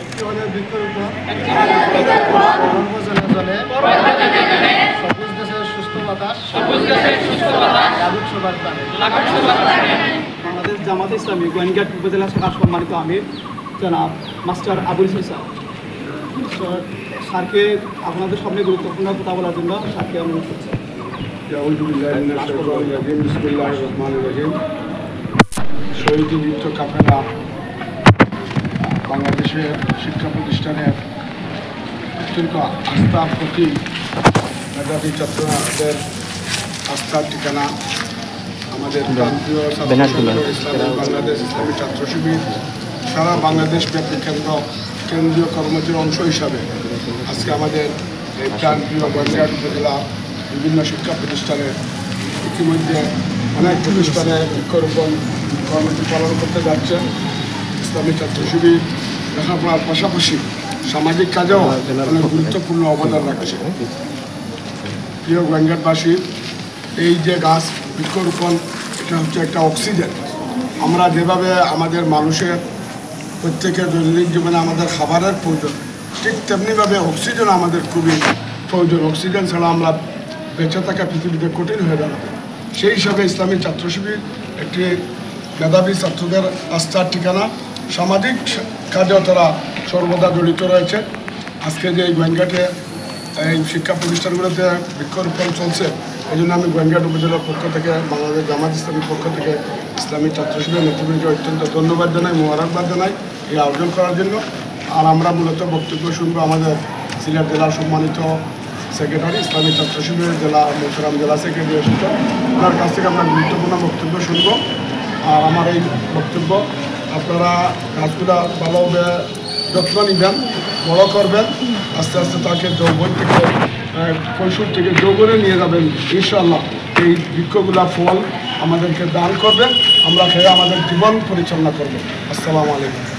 একটি হলো বৃক্ষরোপণ, জলে সবুজ দেশের সুস্থ বাতাস, লাগুক সবার প্রাণে। আমাদের জামাত ইসলামী গোয়েনঘাট উপজেলা শাখার সম্মানিত আমির জনাব মাস্টার আবুল হোসেন স্যারকে আপনাদের সামনে গুরুত্বপূর্ণ কথা বলার জন্য স্যারকে অনুরোধ করছি। শহীদ নৃত্য কাফেলা বাংলাদেশের শিক্ষা প্রতিষ্ঠানের অত্যন্ত আস্থার প্রতি মেধাবী ছাত্রদের আস্থার ঠিকানা আমাদের প্রান্তীয় বাংলাদেশ ইসলামী ছাত্র শিবির সারা বাংলাদেশ ব্যাপী কেন্দ্রীয় কর্মসূচির অংশ হিসাবে আজকে আমাদের এই প্রান্তীয় গোয়েনঘাট উপজেলা বিভিন্ন শিক্ষা প্রতিষ্ঠানে ইতিমধ্যে অনেক প্রতিষ্ঠানে বৃক্ষরোপণ কর্মসূচি পালন করতে যাচ্ছেন। ইসলামী ছাত্র শিবির লেখাপড়ার পাশাপাশি সামাজিক কাজেও অনেক গুরুত্বপূর্ণ অবদান রাখছে। প্রিয় গোয়েনঘাটবাসী, এই যে গাছ বৃক্ষরোপণ এটা হচ্ছে একটা অক্সিজেন। আমরা যেভাবে আমাদের মানুষের প্রত্যেকের দৈনন্দিন জীবনে আমাদের খাবারের প্রয়োজন, ঠিক তেমনিভাবে অক্সিজেন আমাদের খুবই প্রয়োজন। অক্সিজেন ছাড়া আমরা বেঁচে থাকা পৃথিবীতে কঠিন হয়ে দাঁড়াবে। সেই হিসাবে ইসলামী ছাত্র শিবির একটি মেধাবী ছাত্রদের আস্থার ঠিকানা। সামাজিক কাজেও তারা সর্বদা জড়িত রয়েছে। আজকে যে এই গোয়েনঘাটে এই শিক্ষা প্রতিষ্ঠানগুলোতে বৃক্ষরোপণ চলছে, এই জন্য আমি গোয়েনঘাট উপজেলার পক্ষ থেকে বাংলাদেশ জামাত ইসলামীর পক্ষ থেকে ইসলামী ছাত্র শিবিরের নেতৃবৃন্দকে অত্যন্ত ধন্যবাদ জানাই, মোবারকবাদ জানাই এই আয়োজন করার জন্য। আর আমরা মূলত বক্তব্য শুনবো আমাদের সিলেট জেলার সম্মানিত সেক্রেটারি ইসলামী ছাত্র শিবিরের জেলা মোহতারাম জেলা সেক্রেটারি এসেছেন, ওনার কাছ থেকে আমরা গুরুত্বপূর্ণ বক্তব্য শুনব। আর আমার এই বক্তব্য আপনারা গাছগুলা ভালোভাবে যত্ন নেবেন, বড় করবেন, আস্তে আস্তে তাকে যৌবন থেকে কৈশোর থেকে যৌবনে নিয়ে যাবেন। ইনশাআল্লাহ এই বৃক্ষগুলা ফল আমাদেরকে দান করবেন, আমরা খেয়ে আমাদের জীবন পরিচালনা করব। আসসালামু আলাইকুম।